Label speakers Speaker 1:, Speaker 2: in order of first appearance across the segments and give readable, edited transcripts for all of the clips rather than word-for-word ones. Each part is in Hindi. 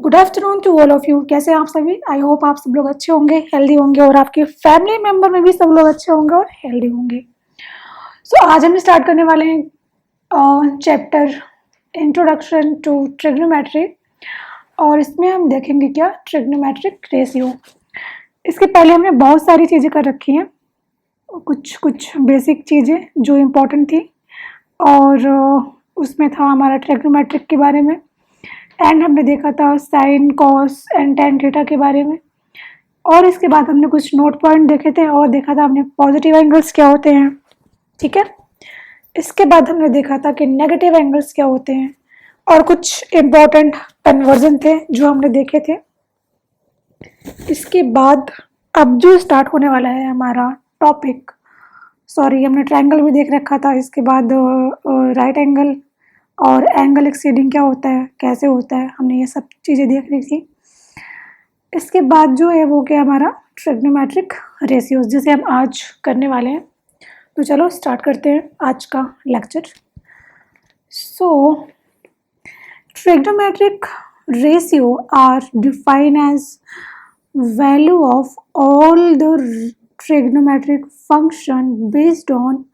Speaker 1: Good afternoon to all of you. कैसे हैं आप सभी? आई होप आप सब लोग अच्छे होंगे, हेल्दी होंगे और आपके फैमिली मेंबर में भी सब लोग अच्छे होंगे और हेल्दी होंगे। सो आज हम स्टार्ट करने वाले हैं चैप्टर इंट्रोडक्शन टू ट्रिग्नोमेट्री और इसमें हम देखेंगे क्या ट्रिग्नोमेट्रिक रेशियो। इसके पहले हमने बहुत सारी चीज़ें कर रखी हैं, कुछ बेसिक चीज़ें जो इम्पोर्टेंट थी और उसमें था हमारा ट्रिग्नोमेट्रिक के बारे में एंड हमने देखा था sine cos and tan theta के बारे में। और इसके बाद हमने कुछ नोट पॉइंट देखे थे और देखा था हमने पॉजिटिव एंगल्स क्या होते हैं, ठीक है। इसके बाद हमने देखा था कि नेगेटिव एंगल्स क्या होते हैं और कुछ इम्पोर्टेंट कन्वर्जन थे जो हमने देखे थे। इसके बाद अब जो स्टार्ट होने वाला है हमारा टॉपिक, हमने ट्रायंगल भी देख रखा था। इसके बाद राइट एंगल और एंगल एक्सीडिंग क्या होता है, कैसे होता है, हमने ये सब चीज़ें देख रही थी। इसके बाद जो है वो क्या हमारा ट्रिग्नोमेट्रिक रेशियोज, जिसे हम आज करने वाले हैं। तो चलो स्टार्ट करते हैं आज का lecture. Trigonometric ratio are define as value of all the trigonometric function based on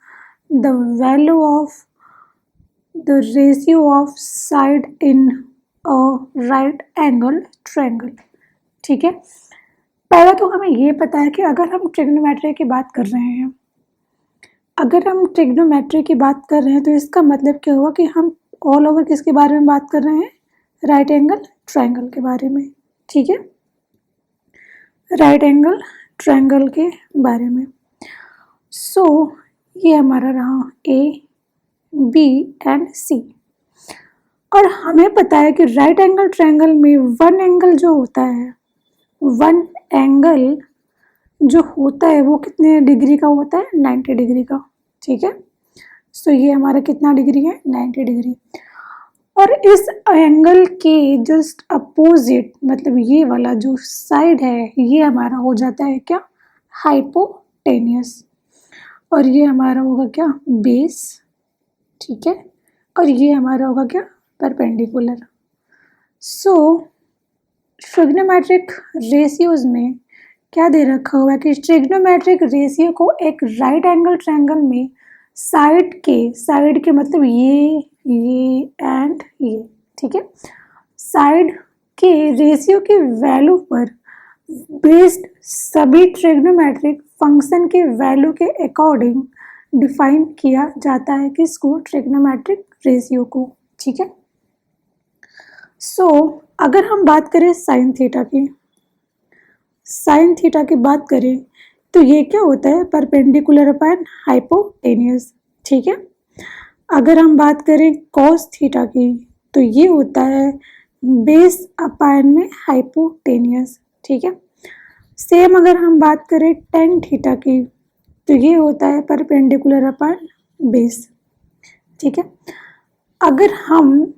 Speaker 1: the value of the ratio of side in a right angle triangle, ठीक है। पहले तो हमें ये पता है कि अगर हम ट्रिग्नोमेट्री की बात कर रहे हैं, तो इसका मतलब क्या हुआ कि हम ऑल ओवर किसके बारे में बात कर रहे हैं, राइट एंगल ट्रायंगल के बारे में, ठीक है, राइट एंगल ट्रायंगल के बारे में। ये हमारा रहा ए, बी एंड सी। और हमें पता है कि राइट एंगल ट्रायंगल में वन एंगल जो होता है वो कितने डिग्री का होता है, 90 डिग्री का, ठीक है। ये हमारा कितना डिग्री है, 90 डिग्री। और इस एंगल के जस्ट अपोजिट, मतलब ये वाला जो साइड है ये हमारा हो जाता है क्या, हाइपोटेनियस, और ये हमारा होगा क्या, बेस, ठीक है। और ये हमारा होगा क्या, परपेंडिकुलर। ट्रिग्नोमेट्रिक रेशियोज में क्या दे रखा हुआ है कि ट्रिग्नोमेट्रिक रेशियो को एक राइट एंगल ट्रायंगल में साइड के मतलब ये एंड ये, ठीक है, साइड के रेशियो की वैल्यू पर बेस्ड सभी ट्रिग्नोमेट्रिक फंक्शन के वैल्यू के अकॉर्डिंग डिफाइन किया जाता है किसको, ट्रिग्नोमेट्रिक रेशियो को, ठीक है। अगर हम बात करें साइन थीटा की बात करें तो ये क्या होता है, परपेंडिकुलर अपॉन हाइपोटेनियस, ठीक है। अगर हम बात करें कॉस थीटा की तो ये होता है बेस अपॉन में हाइपोटेनियस, ठीक है। सेम अगर हम बात करें टेन थीटा की तो ये होता है परपेंडिकुलर अपॉन बेस, ठीक है। अगर हम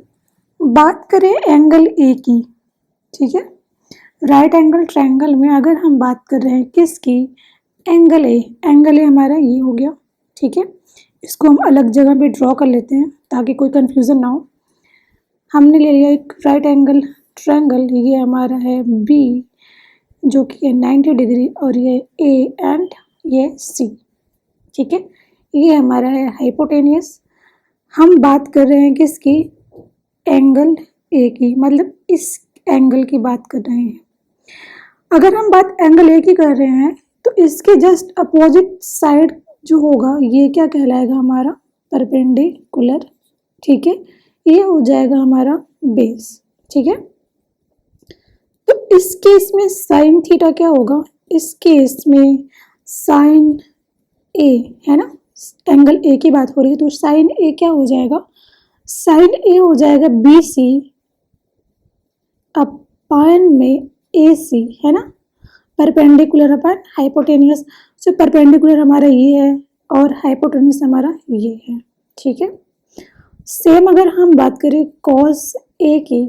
Speaker 1: बात करें एंगल ए की, ठीक है, राइट एंगल ट्रायंगल में अगर हम बात कर रहे हैं किसकी, एंगल ए हमारा ये हो गया, ठीक है। इसको हम अलग जगह पे ड्रॉ कर लेते हैं ताकि कोई कंफ्यूजन ना हो। हमने ले लिया एक राइट एंगल ट्रायंगल, ये हमारा है बी जो कि है 90 डिग्री और ये ए एंड ये सी, ठीक है। ये हमारा है हाइपोटेनियस। हम बात कर रहे हैं किसकी, एंगल ए की, मतलब इस एंगल की बात कर रहे हैं। अगर हम बात एंगल ए की कर रहे हैं तो इसके जस्ट अपोजिट साइड जो होगा ये क्या कहलाएगा, हमारा परपेंडिकुलर, ठीक है। ये हो जाएगा हमारा बेस, ठीक है। तो इस केस में साइन थीटा क्या होगा, इस केस में साइन ए है ना, एंगल ए की बात हो रही है तो साइन ए क्या हो जाएगा, साइन ए हो जाएगा बी सी अपॉन में ए सी, है ना, परपेंडिकुलर अपॉन हाइपोटेनियस। परपेंडिकुलर हमारा ये है और हाइपोटेनियस हमारा ये है, ठीक है। सेम अगर हम बात करें कॉस ए की,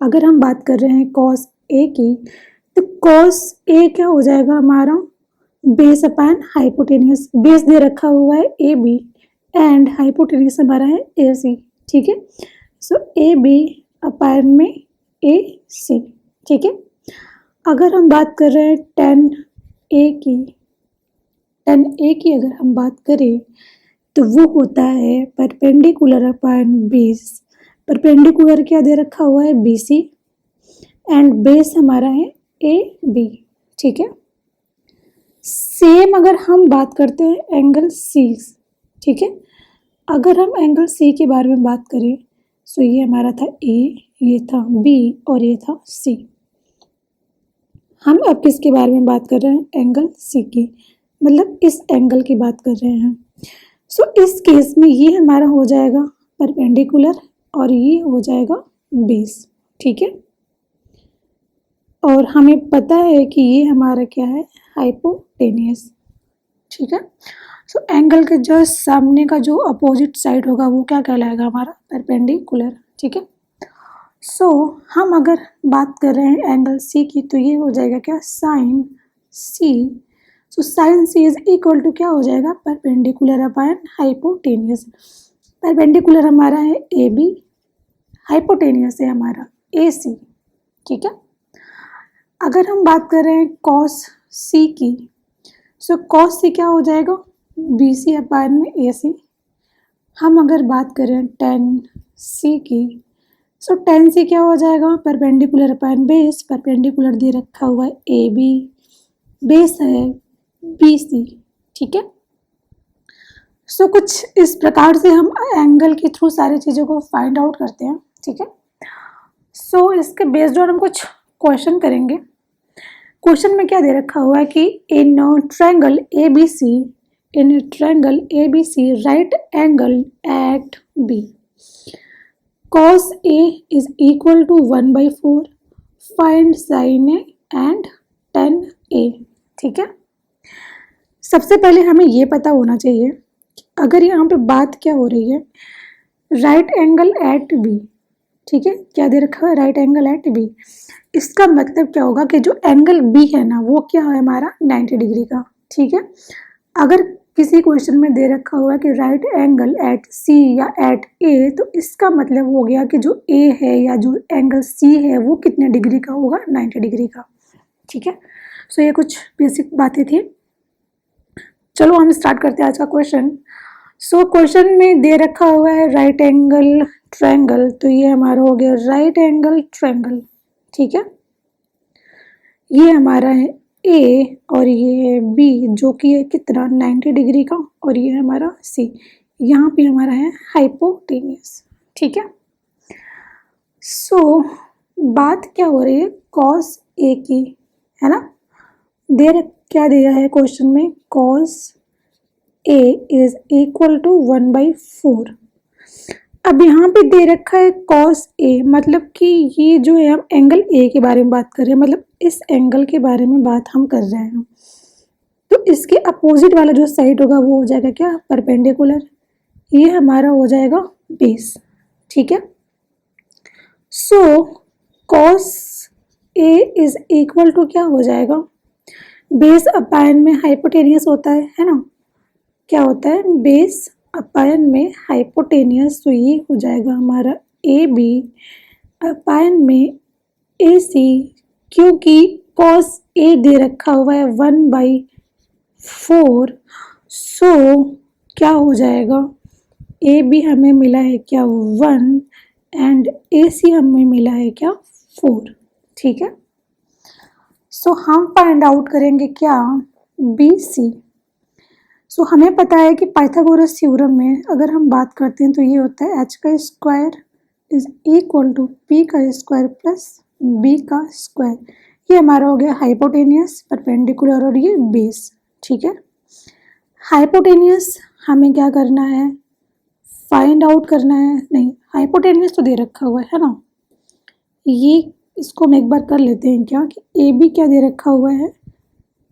Speaker 1: अगर हम बात कर रहे हैं कॉस ए की तो कॉस ए क्या हो जाएगा हमारा, बेस अपॉन हाइपोटेनियस। बेस दे रखा हुआ है ए बी एंड हाइपोटेनियस हमारा है ए सी, ठीक है। ए बी अपॉन में AC, ठीक है। अगर हम बात कर रहे हैं 10A की अगर हम बात करें तो वो होता है परपेंडिकुलर अपॉन बेस। परपेंडिकुलर क्या दे रखा हुआ है, BC, एंड बेस हमारा है AB, ठीक है। सेम अगर हम बात करते हैं एंगल C, ठीक है। अगर हम एंगल C के बारे में बात करें तो ये हमारा था A, ये था B और ये था C। हम अब किसके बारे में बात कर रहे हैं, एंगल C की, मतलब इस एंगल की बात कर रहे हैं। सो इस केस में ये हमारा हो जाएगा परपेंडिकुलर और ये हो जाएगा बेस, ठीक है। और हमें पता है कि ये हमारा क्या है, हाइपोटेनियस, ठीक है। सो एंगल के जस्ट सामने का जो अपोजिट साइड होगा वो क्या कहलाएगा, हमारा परपेंडिकुलर, ठीक है। सो हम अगर बात कर रहे हैं एंगल C की तो ये हो जाएगा क्या, sine C। So sine C is equal to क्या हो जाएगा, परपेंडिकुलर अपॉन हाइपोटेनियस। परपेंडिकुलर हमारा है AB, हाइपोटेनियस है हमारा AC, ठीक है। अगर हम बात कर रहे हैं कॉस C की, सो कॉस C क्या हो जाएगा, BC अपॉन में AC। हम अगर बात करें tan C की, सो tan C क्या हो जाएगा, परपेंडिकुलर अपॉन बेस। परपेंडिकुलर दे रखा हुआ है AB, बेस है BC, ठीक है। सो कुछ इस प्रकार से हम एंगल के थ्रू सारी चीज़ों को फाइंड आउट करते हैं, ठीक है। सो इसके बेस्ड ऑन हम कुछ क्वेश्चन करेंगे। क्वेश्चन में क्या दे रखा हुआ है कि in triangle ABC right angle at B, cos A is equal to 1/4, find sin A and tan A, ठीक है। सबसे पहले हमें ये पता होना चाहिए कि अगर यहाँ पे बात क्या हो रही है, राइट एंगल एट B, ठीक है, क्या दे रखा है, राइट एंगल एट B। इसका मतलब क्या होगा कि जो एंगल B है ना वो क्या है हमारा 90 डिग्री का, ठीक है। अगर किसी क्वेश्चन में दे रखा हुआ है कि राइट एंगल एट C या एट A, तो इसका मतलब हो गया कि जो A है या जो एंगल C है वो कितने डिग्री का होगा, 90 डिग्री का, ठीक है। सो ये कुछ बेसिक बातें थी। चलो हम स्टार्ट करते हैं आज का क्वेश्चन। सो क्वेश्चन में दे रखा हुआ है राइट एंगल ट्रायंगल, तो ये हमारा हो गया राइट एंगल ट्रायंगल, ठीक है। ये हमारा है A और ये है B जो कि है कितना 90 डिग्री का, और ये है हमारा C, यहाँ पे हमारा है हाइपोटेनियस, ठीक है। सो बात क्या हो रही है कॉस A की, है ना। क्या दिया है क्वेश्चन में, cos A is equal to 1/4। अब यहाँ पे दे रखा है कॉस A, मतलब कि ये जो है हम एंगल A के बारे में बात कर रहे हैं, मतलब इस एंगल के बारे में बात हम कर रहे हैं। तो इसके अपोजिट वाला जो साइड होगा वो हो जाएगा क्या, परपेंडिकुलर। ये हमारा हो जाएगा बेस, ठीक है। So cos A is equal to क्या हो जाएगा, बेस अपायन में हाइपोटेनियस होता है ना, क्या होता है, बेस अपायन में हाइपोटेनियस। तो ये हो जाएगा हमारा AB अपायन में AC, क्योंकि cos A दे रखा हुआ है 1/4। सो क्या हो जाएगा, AB हमें मिला है क्या 1 एंड AC हमें मिला है क्या 4, ठीक है। सो हम फाइंड आउट करेंगे क्या, BC। सो हमें पता है कि पाइथागोरस थ्योरम में अगर हम बात करते हैं तो ये होता है h का square is equal to p का स्क्वायर प्लस b का स्क्वायर। ये हमारा हो गया हाइपोटेनियस, परपेंडिकुलर और ये बेस, ठीक है। हाइपोटेनियस हमें क्या करना है, फाइंड आउट करना है, नहीं हाइपोटेनियस तो दे रखा हुआ है ना। ये इसको हम एक बार कर लेते हैं क्या, कि AB क्या दे रखा हुआ है,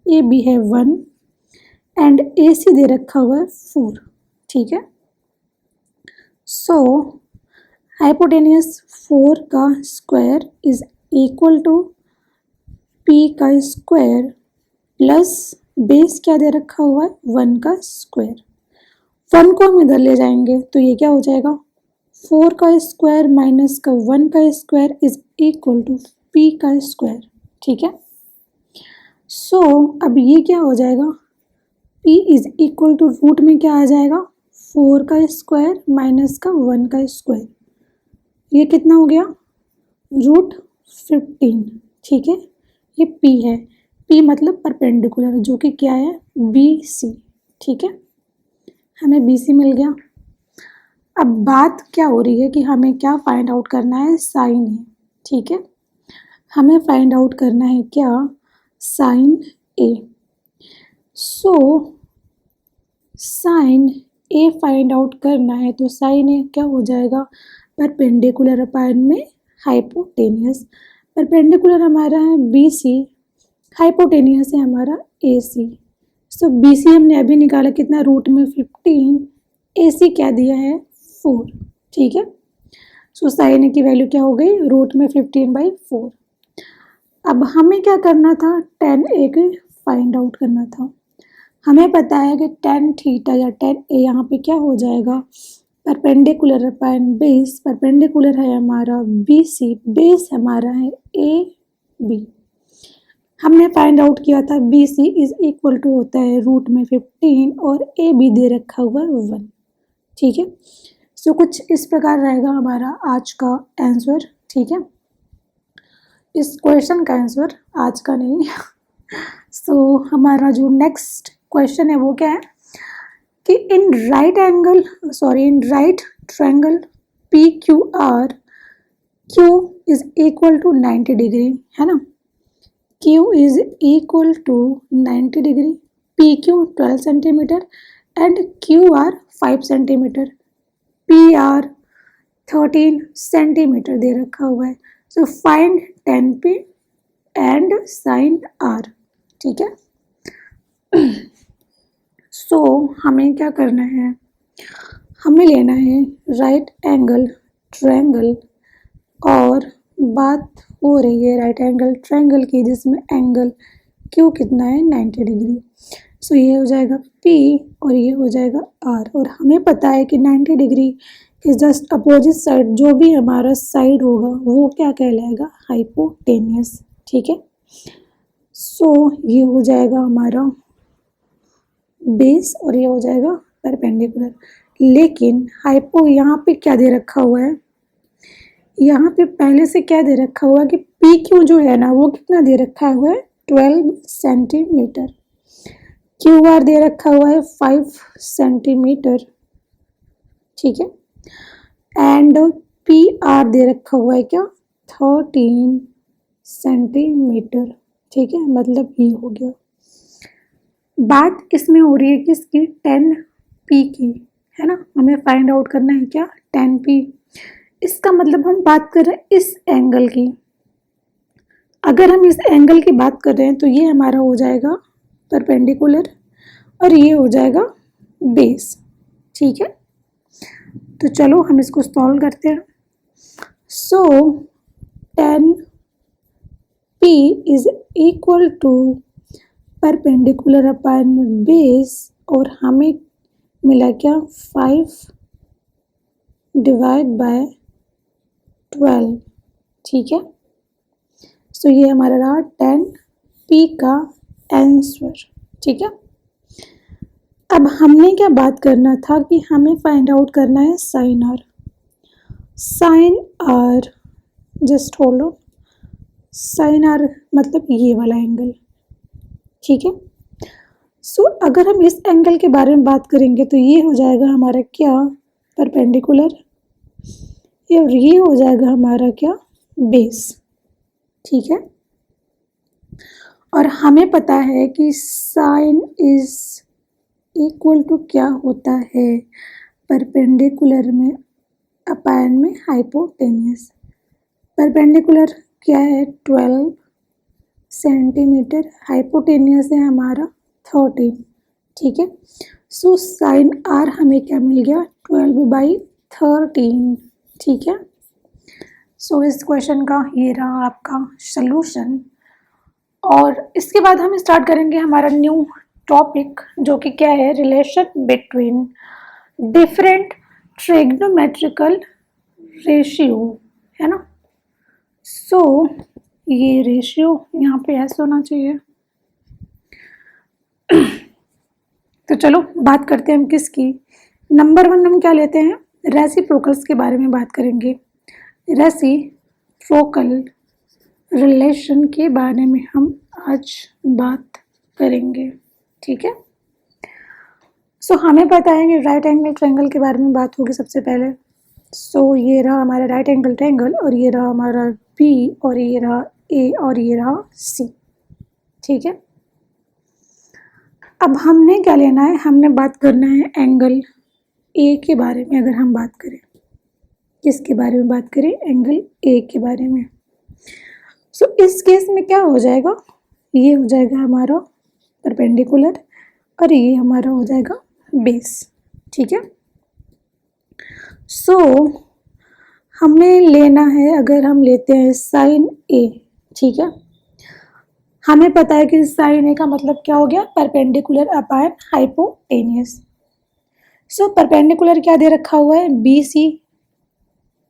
Speaker 1: AB है 1 एंड AC दे रखा हुआ है 4, ठीक है। सो हाइपोटेनियस 4 का square is equal to P का स्क्वायर प्लस बेस क्या दे रखा हुआ है 1 का स्क्वायर। 1 को हम इधर ले जाएंगे तो ये क्या हो जाएगा 4 का स्क्वायर माइनस का 1 का square is equal to p का स्क्वायर, ठीक है। सो अब ये क्या हो जाएगा, p is equal to root में क्या आ जाएगा, 4 का स्क्वायर माइनस का 1 का स्क्वायर, ये कितना हो गया, √15, ठीक है। ये p है, p मतलब परपेंडिकुलर, जो कि क्या है, BC, ठीक है। हमें BC मिल गया। अब बात क्या हो रही है कि हमें क्या फाइंड आउट करना है, साइन है, ठीक है। हमें फाइंड आउट करना है क्या, sine A। So sine A find out करना है तो साइन A क्या हो जाएगा, परपेंडिकुलर अपान में हाइपोटेनियस। परपेंडिकुलर हमारा है BC, हाइपोटेनियस है हमारा AC। सो BC हमने अभी निकाला कितना, रूट में 15, AC क्या दिया है, 4, ठीक है। सो साइन A की वैल्यू क्या हो गई, रूट में 15/4। अब हमें क्या करना था, tan A को फाइंड आउट करना था। हमें पता है कि tan थीटा या tan A यहाँ पे क्या हो जाएगा, परपेंडिकुलर अपान बेस। परपेंडिकुलर है हमारा BC, बेस हमारा है AB। हमने फाइंड आउट किया था BC इज इक्वल टू होता है रूट में 15 और AB दे रखा हुआ है 1, ठीक है। सो कुछ इस प्रकार रहेगा हमारा आज का आंसर, ठीक है। इस क्वेश्चन का आंसर, आज का नहीं। सो हमारा जो नेक्स्ट क्वेश्चन है वो क्या है कि in right triangle PQR, Q is equal to 90 degree, है ना। Q is equal to 90 degree, PQ 12 centimetre and QR 5 centimetre, PR 13 centimetre दे रखा हुआ है। So find tan P and sin R, ठीक है। सो हमें क्या करना है, हमें लेना है राइट एंगल ट्रायंगल, और बात हो रही है राइट एंगल ट्रायंगल की, जिसमें एंगल Q कितना है, 90 डिग्री। सो ये हो जाएगा P और ये हो जाएगा R, और हमें पता है कि 90 डिग्री के जस्ट अपोजिट साइड जो भी हमारा साइड होगा वो क्या कहलाएगा, हाइपोटेनियस, ठीक है। सो ये हो जाएगा हमारा बेस और ये हो जाएगा परपेंडिकुलर। लेकिन हाइपो यहाँ पे क्या दे रखा हुआ है, यहाँ पे पहले से क्या दे रखा हुआ है कि PQ जो है ना वो कितना दे रखा हुआ है, 12 सेंटीमीटर। QR दे रखा हुआ है 5 सेंटीमीटर, ठीक है। एंड PR दे रखा हुआ है क्या, 13 सेंटीमीटर, ठीक है। मतलब ये हो गया। बात इसमें हो रही है कि इसकी tan P की, है ना। हमें फाइंड आउट करना है क्या, tan P। इसका मतलब हम बात कर रहे हैं इस एंगल की। अगर हम इस एंगल की बात कर रहे हैं तो ये हमारा हो जाएगा परपेंडिकुलर और ये हो जाएगा बेस, ठीक है। तो चलो हम इसको सॉल्व करते हैं। So tan P is equal to perpendicular upon base, और हमें मिला क्या, 5 डिवाइड बाय 12, ठीक है। सो ये हमारा रहा tan P का आंसर, ठीक है। अब हमने क्या बात करना था कि हमें फाइंड आउट करना है sine R। Sine R, just hold on, sine R मतलब ये वाला एंगल, ठीक है। सो अगर हम इस एंगल के बारे में बात करेंगे तो ये हो जाएगा हमारा क्या, परपेंडिकुलर, और ये हो जाएगा हमारा क्या, बेस, ठीक है। और हमें पता है कि साइन इज इक्वल टू क्या होता है, परपेंडिकुलर में अपान में हाइपोटेनियस। परपेंडिकुलर क्या है, 12 सेंटीमीटर, हाइपोटेनियस है हमारा 13, ठीक है। सो साइन R हमें क्या मिल गया, 12/13, ठीक है। सो इस क्वेश्चन का ये रहा आपका सलूशन, और इसके बाद हम स्टार्ट करेंगे हमारा न्यू टॉपिक, जो कि क्या है, relation between different trigonometrical ratio, है ना। सो ये रेशियो यहाँ पे ऐसे होना चाहिए। तो चलो बात करते हैं हम किसकी। नंबर 1 हम क्या लेते हैं, रेसिप्रोकल्स के बारे में बात करेंगे। रेसिप्रोकल रिलेशन के बारे में हम आज बात करेंगे, ठीक है। सो हमें पता है कि राइट एंगल ट्रायंगल के बारे में बात होगी सबसे पहले। सो ये रहा हमारा राइट एंगल ट्रायंगल और ये रहा हमारा बी और ये रहा ए और ये रहा सी, ठीक है। अब हमने क्या लेना है, हमने बात करना है एंगल ए के बारे में। अगर हम बात करें किसके बारे में बात करें, एंगल ए के बारे में। सो इस केस में क्या हो जाएगा, ये हो जाएगा हमारा परपेंडिकुलर और ये हमारा हो जाएगा बेस, ठीक है। सो हमें लेना है, अगर हम लेते हैं साइन ए, ठीक है। हमें पता है कि साइन ए का मतलब क्या हो गया, perpendicular upon hypotenuse. So perpendicular क्या दे रखा हुआ है, बी सी,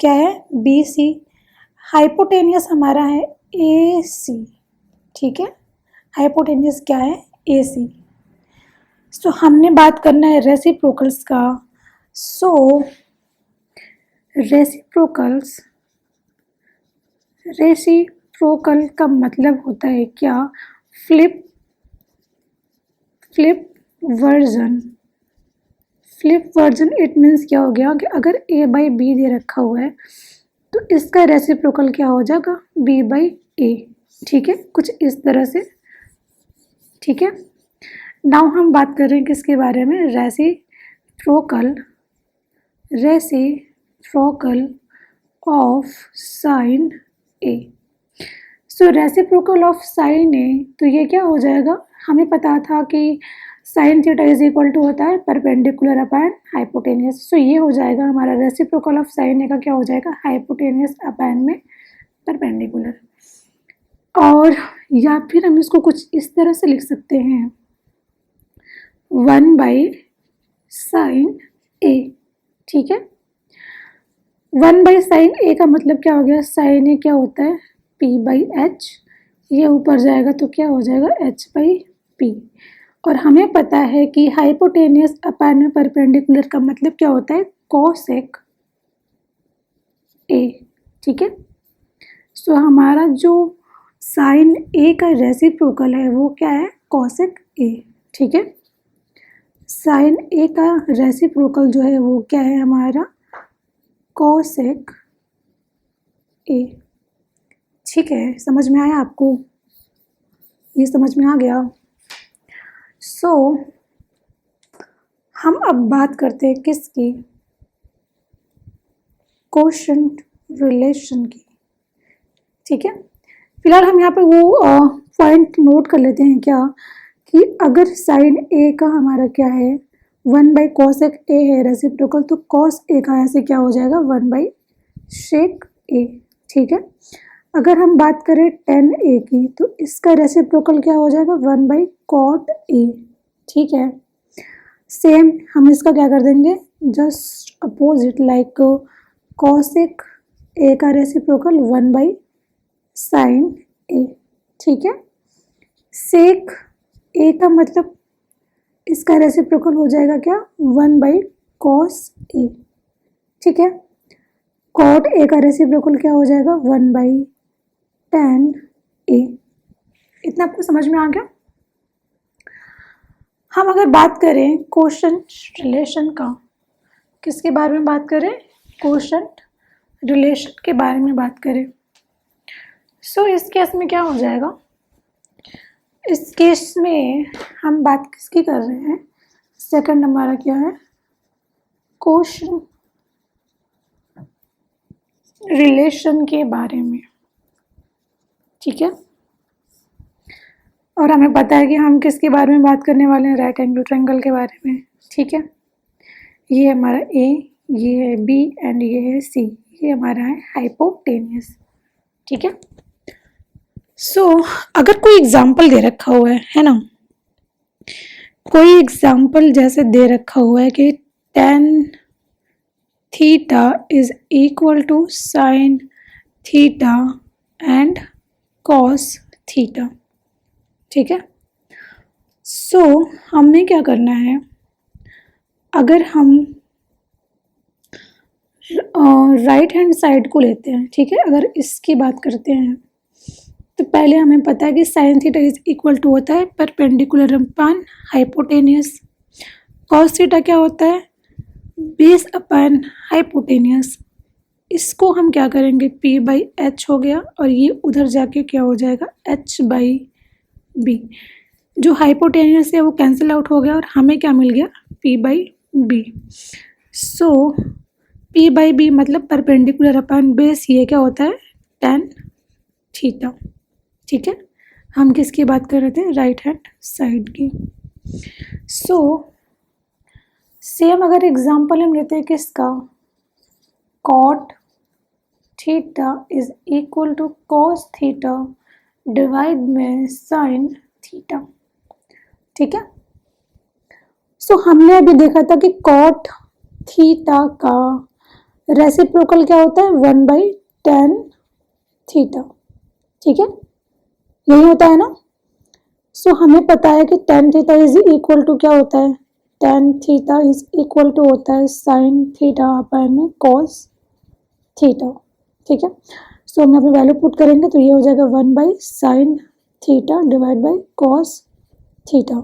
Speaker 1: क्या है बी सी। हाइपोटेनियस हमारा है ए सी, ठीक है। हाइपोटेनियस क्या है, ए सी। सो हमने बात करना है रेसिप्रोकल्स का। सो रेसिप्रोकल का मतलब होता है क्या, flip version. Flip version it means क्या हो गया कि अगर ए बाई बी दे रखा हुआ है तो इसका रेसिप्रोकल क्या हो जाएगा, बी बाई ए, ठीक है, कुछ इस तरह से, ठीक है। नाउ हम बात कर रहे हैं किसके बारे में, reciprocal of sine A. So reciprocal of sine A, तो ये क्या हो जाएगा, हमें पता था कि sine theta is equal to होता है परपेंडिकुलर अपॉन हाइपोटेनियस। सो ये हो जाएगा हमारा रेसिप्रोकल ऑफ साइन ए का क्या हो जाएगा, हाइपोटेनियस अपॉन में परपेंडिकुलर। और या फिर हम इसको कुछ इस तरह से लिख सकते हैं, 1 बाई साइन ए, ठीक है। 1 बाई साइन ए का मतलब क्या हो गया, साइन ए क्या होता है, पी बाई एच, ये ऊपर जाएगा तो क्या हो जाएगा, एच बाई पी। और हमें पता है कि हाइपोटेनियस अपॉन में परपेंडिकुलर का मतलब क्या होता है, कोसेक ए, ठीक है। सो हमारा जो साइन ए का रेसिप्रोकल है वो क्या है, कोसेक ए, ठीक है। साइन ए का रेसिप्रोकल जो है वो क्या है हमारा, कोसेक ए, ठीक है। समझ में आया आपको, ये समझ में आ गया। सो हम अब बात करते हैं किसकी, कोशेंट रिलेशन की, ठीक है। फिलहाल हम यहाँ पे वो पॉइंट नोट कर लेते हैं क्या, कि अगर साइन ए का हमारा क्या है 1 बाई कोसेक ए है रेसिप्रोकल, तो कॉस ए का ऐसे क्या हो जाएगा 1 बाई शेक ए, ठीक है। अगर हम बात करें tan ए की, तो इसका रेसिप्रोकल क्या हो जाएगा 1 बाई कॉट ए, ठीक है। सेम हम इसका क्या कर देंगे, जस्ट अपोजिट, लाइक कॉसेक ए का रेसिप्रोकल 1 बाई साइन ए, ठीक है। सेक ए का मतलब इसका रेसिप्रोकल हो जाएगा क्या, 1 बाई कॉस ए, ठीक है। कॉट ए का रेसिप्रोकल क्या हो जाएगा 1 बाई tan ए। इतना आपको समझ में आ गया। हम अगर बात करें कोशेंट रिलेशन का, किसके बारे में बात करें, कोशेंट रिलेशन के बारे में बात करें। सो इस केस में क्या हो जाएगा, इस केस में हम बात किसकी कर रहे हैं, सेकंड हमारा क्या है, कोशेंट रिलेशन के बारे में, ठीक है। और हमें पता है कि हम किसके बारे में बात करने वाले हैं, राइट एंगल ट्रायंगल के बारे में, ठीक है। ये हमारा ए, ये है बी एंड ये है सी, ये हमारा है हाइपोटेनियस, ठीक है। सो अगर कोई एग्जाम्पल दे रखा हुआ है ना, कोई एग्जाम्पल जैसे दे रखा हुआ है कि tan theta is equal to sine theta and cos theta. ठीक है, सो हमने क्या करना है, अगर हम राइट हैंड साइड को लेते हैं, ठीक है, अगर इसकी बात करते हैं तो पहले हमें पता है कि sine theta is equal to होता है perpendicular upon hypotenuse. Cos theta क्या होता है, बेस अपॉन हाइपोटेनियस। इसको हम क्या करेंगे, p बाई एच हो गया और ये उधर जाके क्या हो जाएगा, h बाई बी। जो हाइपोटेनियस है वो कैंसिल आउट हो गया और हमें क्या मिल गया, p by B. So p by B मतलब परपेंडिकुलर अपॉन बेस, ये क्या होता है, tan थीटा। ठीक है, हम किसकी बात कर रहे थे, राइट हैंड साइड की। सो सेम अगर एग्जांपल हम लेते हैं किसका, cot theta is equal to cos theta divide में साइन थीटा। ठीक है, सो हमने अभी देखा था कि कॉट थीटा का रेसिप्रोकल क्या होता है, 1/tan थीटा। ठीक है, यही होता है ना। सो हमें पता है कि tan theta is equal to क्या होता है, tan theta is equal to होता है साइन थीटा अपॉन में कॉस थीटा। ठीक है, सो हम यहाँ पे वैल्यू पुट करेंगे तो ये हो जाएगा 1/sin theta divide by cos theta.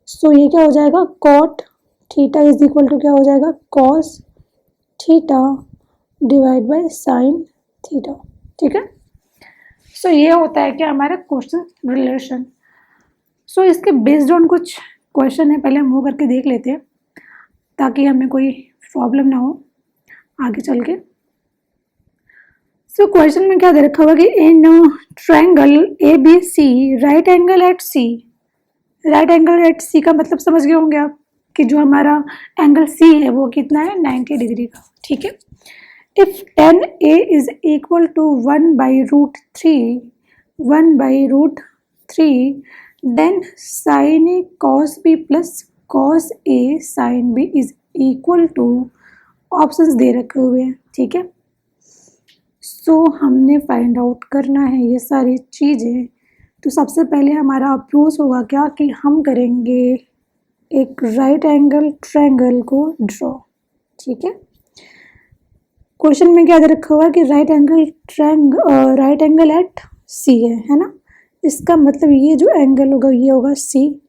Speaker 1: So ये क्या हो जाएगा, cot theta is equal to क्या हो जाएगा, cos theta divide by sine theta. ठीक है, सो ये होता है कि हमारा क्वेश्चन रिलेशन। सो इसके बेस्ड ऑन कुछ क्वेश्चन है, पहले हम वो करके देख लेते हैं ताकि हमें कोई प्रॉब्लम ना हो आगे चल के। सो क्वेश्चन में क्या दे रखा हुआ कि in triangle A B C right angle at C. Right angle at C का मतलब समझ गए होंगे आप कि जो हमारा एंगल सी है वो कितना है, 90 डिग्री का। ठीक है, if tan A is equal to 1/√3 then sine A cos B plus cos A sine B is equal to, options दे रखे हुए हैं। ठीक है, सो हमने फाइंड आउट करना है ये सारी चीज़ें। तो सबसे पहले हमारा अप्रोच होगा क्या कि हम करेंगे एक राइट एंगल ट्रायंगल को ड्रॉ। ठीक है, क्वेश्चन में क्या दे रखा हुआ है कि राइट एंगल एट सी है ना। इसका मतलब ये जो एंगल होगा ये होगा सी।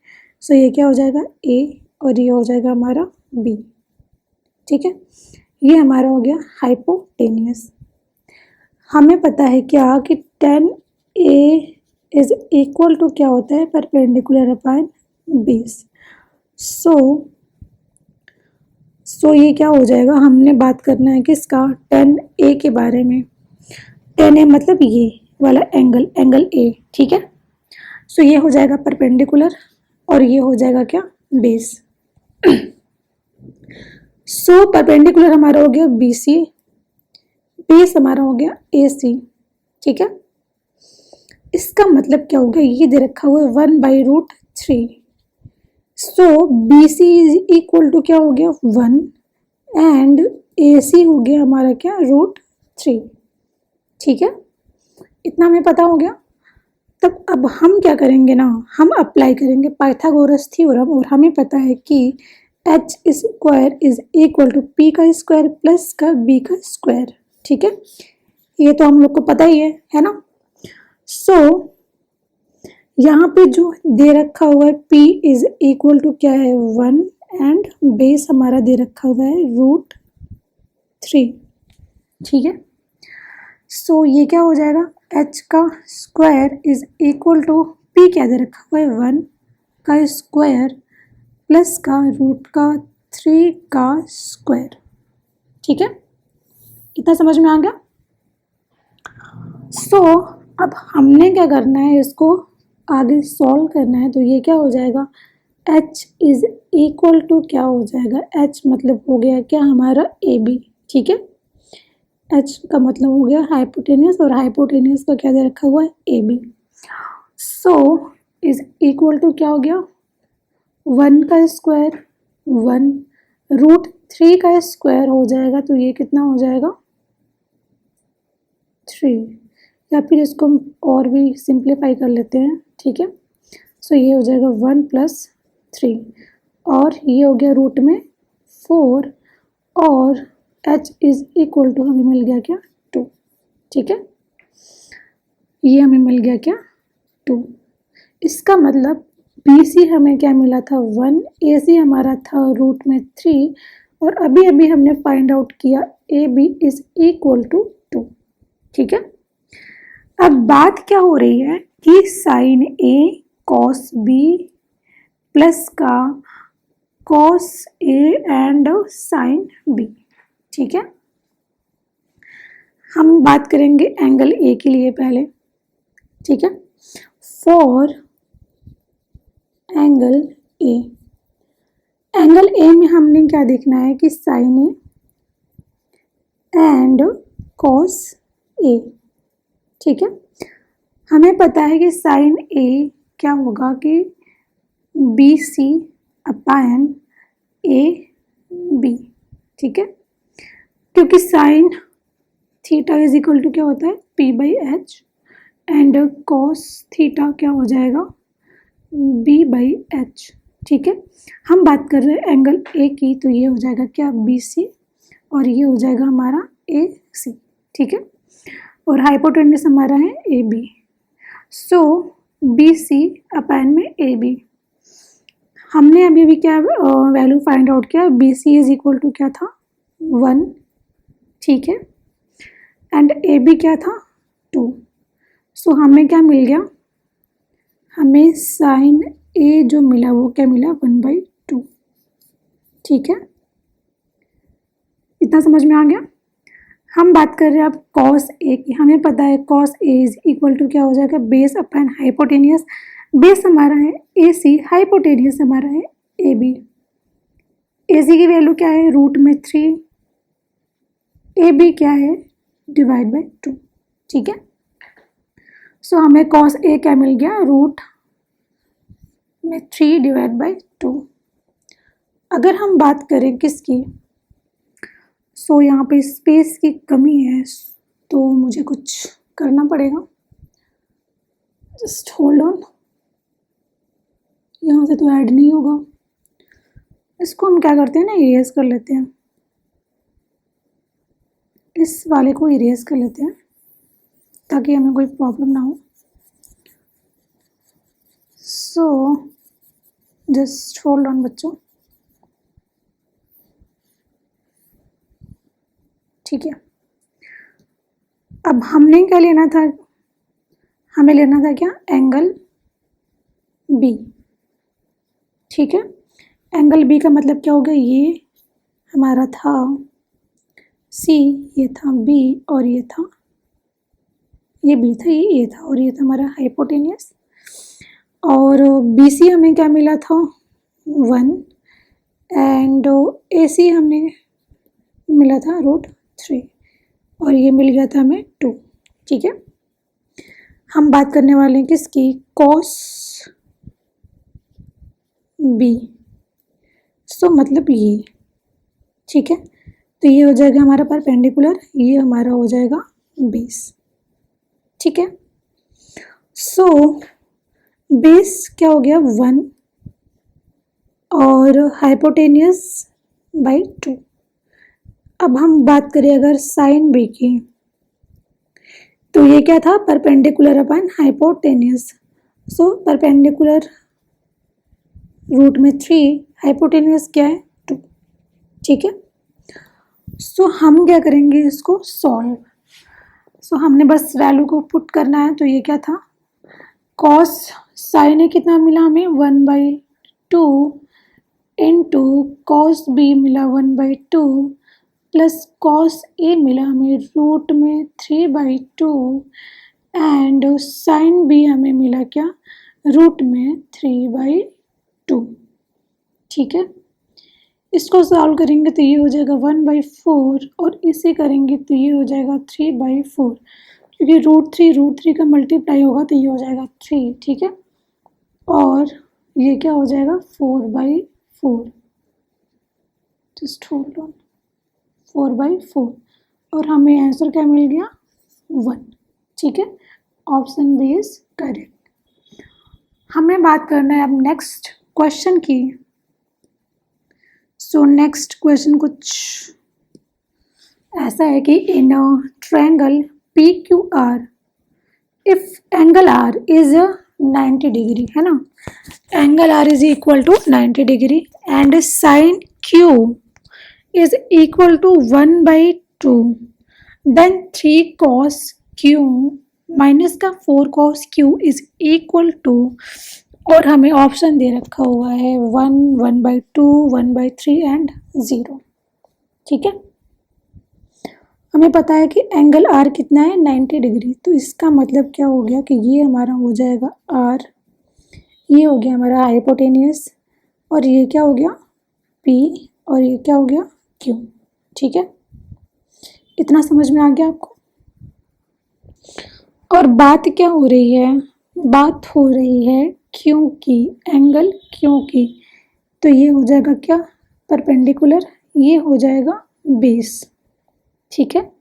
Speaker 1: सो ये क्या हो जाएगा, ए और ये हो जाएगा हमारा बी। ठीक है, ये हमारा हो गया हाइपोटेनियस। हमें पता है क्या कि tan A is equal to क्या होता है, परपेंडिकुलर अपॉन बेस। सो ये क्या हो जाएगा, हमने बात करना है किसका, tan A के बारे में। tan A मतलब ये वाला एंगल A। ठीक है, सो ये हो जाएगा परपेंडिकुलर और ये हो जाएगा क्या, बेस। सो परपेंडिकुलर हमारा हो गया BC, बेस हमारा हो गया AC। ठीक है, इसका मतलब क्या हो गया, ये दे रखा हुआ है 1/√3। सो BC इज इक्वल टू क्या हो गया, 1 एंड AC हो गया हमारा क्या, √3। ठीक है, इतना हमें पता हो गया। तब अब हम क्या करेंगे ना, हम अप्लाई करेंगे पाइथागोरस थ्योरम और हमें पता है कि h square is equal to p का स्क्वायर प्लस का b का स्क्वायर। ठीक है, ये तो हम लोग को पता ही है ना। सो यहाँ पे जो दे रखा हुआ है p इज इक्वल टू क्या है, 1 एंड बेस हमारा दे रखा हुआ है √3। ठीक है, सो ये क्या हो जाएगा, h का square is equal to p क्या दे रखा हुआ है, 1 का स्क्वायर प्लस का √3 का स्क्वायर। ठीक है, इतना समझ में आ गया। सो अब हमने क्या करना है, इसको आगे सॉल्व करना है। तो ये क्या हो जाएगा, h इज इक्वल टू क्या हो जाएगा, h मतलब हो गया क्या हमारा AB। ठीक है, h का मतलब हो गया हाइपोटेनियस और हाइपोटेनियस का क्या दे रखा हुआ है, AB। So is equal to क्या हो गया, 1 का स्क्वायर 1 3 का स्क्वायर हो जाएगा तो ये कितना हो जाएगा 3, या फिर इसको हम और भी सिंप्लीफाई कर लेते हैं, ठीक है। सो ये हो जाएगा 1 + 3 और ये हो गया रूट में 4 और h इज इक्वल टू हमें मिल गया क्या 2, ठीक है। ये हमें मिल गया क्या 2। इसका मतलब BC हमें क्या मिला था 1, AC हमारा था रूट में 3 और अभी अभी हमने फाइंड आउट किया AB इज इक्वल टू 2, ठीक है। अब बात क्या हो रही है कि sine A cos B plus का cos A and sine B, ठीक है। हम बात करेंगे एंगल A के लिए पहले, ठीक है। For angle A, angle A में हमने क्या देखना है कि sine A and cos A, ठीक है। हमें पता है कि साइन A क्या होगा कि BC अपान AB, ठीक है, क्योंकि sine theta is equal to क्या होता है P/H एंड कॉस थीटा क्या हो जाएगा B/H, ठीक है। हम बात कर रहे हैं एंगल A की, तो ये हो जाएगा क्या BC और ये हो जाएगा हमारा AC, ठीक है। और हाइपोटेन्यूस हमारा है AB, सो BC अपान में AB। हमने अभी भी क्या वैल्यू फाइंड आउट किया, BC इज इक्वल टू क्या था 1, ठीक है, एंड AB क्या था 2। सो हमें क्या मिल गया, हमें साइन A जो मिला वो क्या मिला 1/2, ठीक है। इतना समझ में आ गया। हम बात कर रहे हैं अब कॉस A की। हमें पता है cos A is equal to क्या हो जाएगा बेस अपान हाइपोटेनियस। बेस हमारा है AC, हाइपोटेनियस हमारा है AB। AC की वैल्यू क्या है रूट में 3, AB क्या है डिवाइड बाई 2, ठीक है। सो हमें कॉस A क्या मिल गया रूट में 3 डिवाइड बाई 2। अगर हम बात करें किसकी, सो यहाँ पे स्पेस की कमी है तो मुझे कुछ करना पड़ेगा, जस्ट होल्ड ऑन। यहाँ से तो ऐड नहीं होगा, इसको हम क्या करते हैं ना इरेज कर लेते हैं, इस वाले को इरेज कर लेते हैं ताकि हमें कोई प्रॉब्लम ना हो। सो जस्ट होल्ड ऑन बच्चों, ठीक है। अब हमने क्या लेना था, हमें लेना था क्या एंगल B, ठीक है। एंगल B का मतलब क्या हो गया, ये हमारा था C, ये था B और ये था, ये B था, ये A था और ये था हमारा हाइपोटेनियस। और BC हमें क्या मिला था 1 एंड AC हमने मिला था रूट 3 और ये मिल गया था हमें 2, ठीक है। हम बात करने वाले हैं किसकी, कॉस B, सो मतलब ये, ठीक है। तो ये हो जाएगा हमारा परपेंडिकुलर, ये हमारा हो जाएगा बेस, ठीक है। सो बेस क्या हो गया 1 और हाइपोटेनियस बाई 2। अब हम बात करें अगर साइन B की, तो ये क्या था perpendicular upon hypotenuse, so perpendicular root में 3, हाइपोटेनियस क्या है 2, ठीक है। सो हम क्या करेंगे इसको सॉल्व, सो हमने बस वैल्यू को पुट करना है। तो ये क्या था कॉस साइन ए कितना मिला हमें 1/2 इंटू कॉस B मिला 1/2 प्लस कॉस A मिला हमें रूट में 3/2 एंड साइन B हमें मिला क्या रूट में 3/2, ठीक है। इसको सॉल्व करेंगे तो ये हो जाएगा 1/4 और इसे करेंगे तो ये हो जाएगा 3/4, क्योंकि रूट थ्री का मल्टीप्लाई होगा तो ये हो जाएगा 3, ठीक है। और ये क्या हो जाएगा 4/4, जस्ट होल्ड ऑन, 4/4 और हमें आंसर क्या मिल गया 1। ठीक है, ऑप्शन बी इज करेक्ट। हमें बात करना है अब नेक्स्ट क्वेश्चन की। सो नेक्स्ट क्वेश्चन कुछ ऐसा है कि in triangle P Q R if angle R is 90 degree, है ना, angle R is equal to 90 degree and sine Q is equal to 1/2, then 3 cos q minus का 4 cos q is equal to, और हमें ऑप्शन दे रखा हुआ है 1, 1/2, 1/3 एंड 0। ठीक है, हमें पता है कि एंगल आर कितना है 90 डिग्री, तो इसका मतलब क्या हो गया कि ये हमारा हो जाएगा आर, ये हो गया हमारा हाइपोटेनियस, और ये क्या हो गया पी, और ये क्या हो गया क्यू। ठीक है, इतना समझ में आ गया आपको। और बात क्या हो रही है, बात हो रही है क्योंकि, एंगल क्योंकि, तो ये हो जाएगा क्या परपेंडिकुलर, ये हो जाएगा बेस। ठीक है,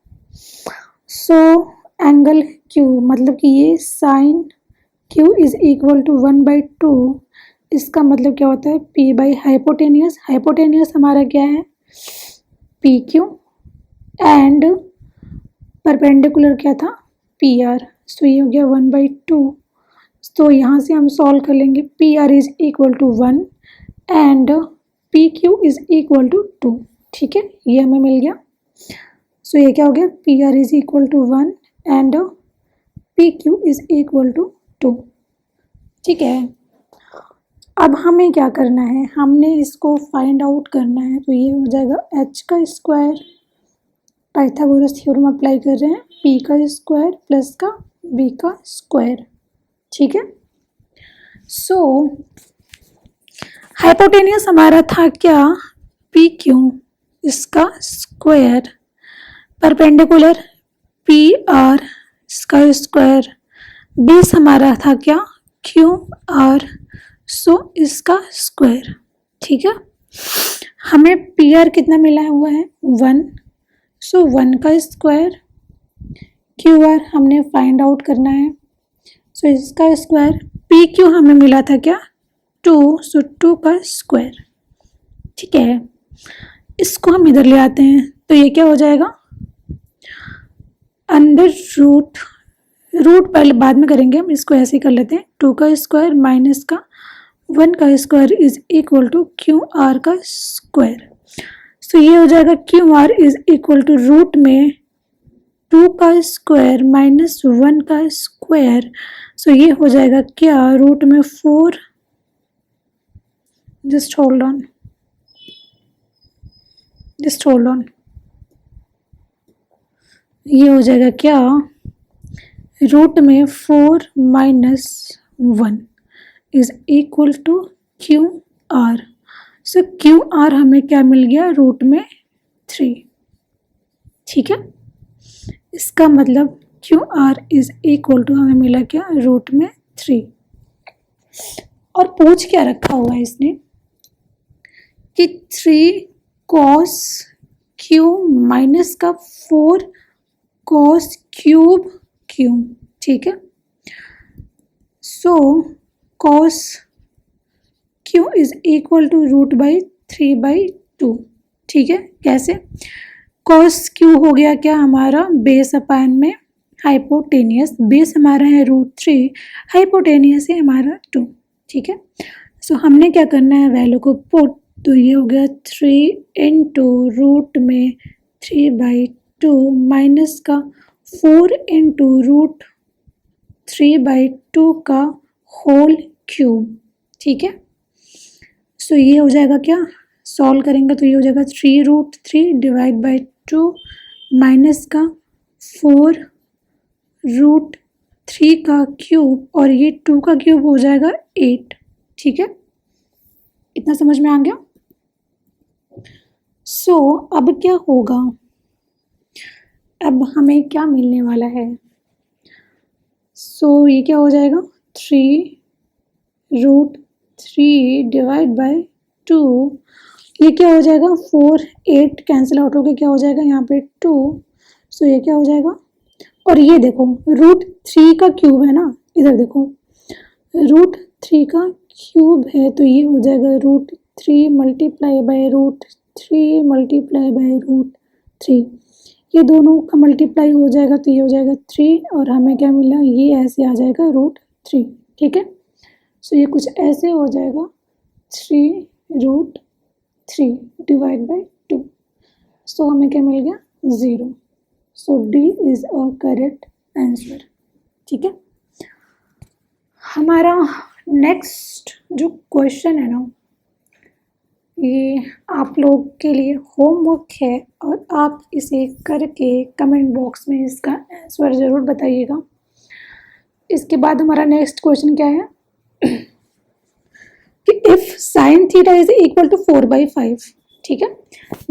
Speaker 1: सो एंगल क्यू मतलब कि ये sine Q is equal to 1/2, इसका मतलब क्या होता है पी बाई हाइपोटेनियस, हाइपोटेनियस हमारा क्या है पी क्यू, एंड परपेंडिकुलर क्या था पी आर, सो ये हो गया 1/2। तो यहाँ से हम सॉल्व कर लेंगे, P R is equal to 1 and P Q is equal to 2। ठीक है, ये हमें मिल गया। सो ये क्या हो गया P R is equal to 1 and P Q is equal to 2। ठीक है, अब हमें क्या करना है, हमने इसको फाइंड आउट करना है, तो ये हो जाएगा h का स्क्वायर, पाइथागोरस थ्योरम अप्लाई कर रहे हैं, p का स्क्वायर प्लस का b का स्क्वायर। ठीक है, सो हाइपोटेनियस हमारा था क्या पी क्यू, इसका स्क्वायर, परपेंडिकुलर पी आर इसका स्क्वायर, बेस हमारा था क्या क्यू आर, सो इसका स्क्वायर। ठीक है, हमें पी आर कितना मिला हुआ है 1, सो 1 का स्क्वायर, क्यू आर हमने फाइंड आउट करना है, सो इसका स्क्वायर, पी क्यू हमें मिला था क्या 2, सो 2 का स्क्वायर। ठीक है, इसको हम इधर ले आते हैं, तो ये क्या हो जाएगा अंडर रूट, रूट पहले बाद में करेंगे, हम इसको ऐसे ही कर लेते हैं, 2 का स्क्वायर माइनस का 1 का square is equal to Q R का स्क्वायर। सो ये हो जाएगा Q R is equal to root में 2 का स्क्वायर माइनस 1 का स्क्वायर, सो ये हो जाएगा क्या रूट में 4, just hold on, just hold on, ये हो जाएगा क्या रूट में 4 minus 1 is equal to Q R, so Q R हमें क्या मिल गया रूट में 3। ठीक है, इसका मतलब Q R is equal to हमें मिला क्या रूट में 3। और पूछ क्या रखा हुआ है इसने कि 3 cos क्यू माइनस का 4 cos क्यूब क्यू। ठीक है, so cos Q is equal to root by 3/2। ठीक है, कैसे cos क्यू हो गया क्या हमारा बेस अपान में हाइपोटेनियस, बेस हमारा है √3, हाइपोटेनियस है हमारा 2। ठीक है, सो हमने क्या करना है वैल्यू को पुट, तो ये हो गया 3 इंटू रूट में 3/2 माइनस का 4 इंटू रूट 3/2 का होल क्यूब। ठीक है, सो ये हो जाएगा क्या सॉल्व करेंगे तो ये हो जाएगा 3√3 डिवाइड बाई 2 माइनस का 4√3 का क्यूब, और ये 2 का क्यूब हो जाएगा 8। ठीक है, इतना समझ में आ गया। सो अब क्या होगा, अब हमें क्या मिलने वाला है, सो ये क्या हो जाएगा 3√3 डिवाइड बाई 2 ये क्या हो जाएगा 4 8 कैंसिल आउट होकर क्या हो जाएगा यहाँ पे 2, सो ये क्या हो जाएगा। और ये देखो √3 का क्यूब है ना, इधर देखो √3 का क्यूब है तो ये हो जाएगा √3 मल्टीप्लाई बाय √3 मल्टीप्लाई बाय √3, ये दोनों का मल्टीप्लाई हो जाएगा तो ये हो जाएगा 3 और हमें क्या मिला, ये ऐसे आ जाएगा √3। ठीक है, सो ये कुछ ऐसे हो जाएगा 3√3 डिवाइड बाय 2, सो हमें क्या मिल गया 0। So D is a correct answer. ठीक है, हमारा नेक्स्ट जो क्वेश्चन है ना, ये आप लोग के लिए होमवर्क है और आप इसे करके कमेंट बॉक्स में इसका आंसर ज़रूर बताइएगा। इसके बाद हमारा नेक्स्ट क्वेश्चन क्या है कि if sin theta is equal to 4/5, ठीक है,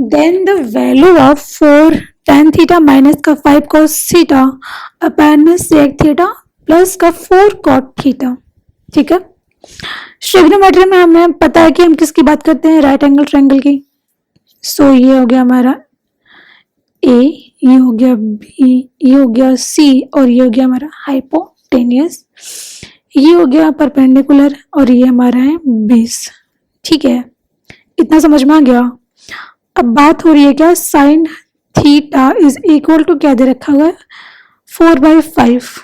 Speaker 1: then the value of 4 tan theta minus का 5 cos थीटा अपॉन में sec थीटा प्लस का 4 cot थीटा। ठीक है, ट्रिग्नोमेट्री में हमें पता है कि हम किसकी बात करते हैं, राइट एंगल ट्रायंगल की। सो ये हो गया हमारा ए, ये हो गया बी, ये हो गया सी और ये हो गया हमारा हाइपोटेनियस, ये हो गया परपेंडिकुलर और ये हमारा है बेस। ठीक है, इतना समझ में आ गया। अब बात हो रही है क्या, sine theta is equal to क्या दे रखा हुआ है 4/5,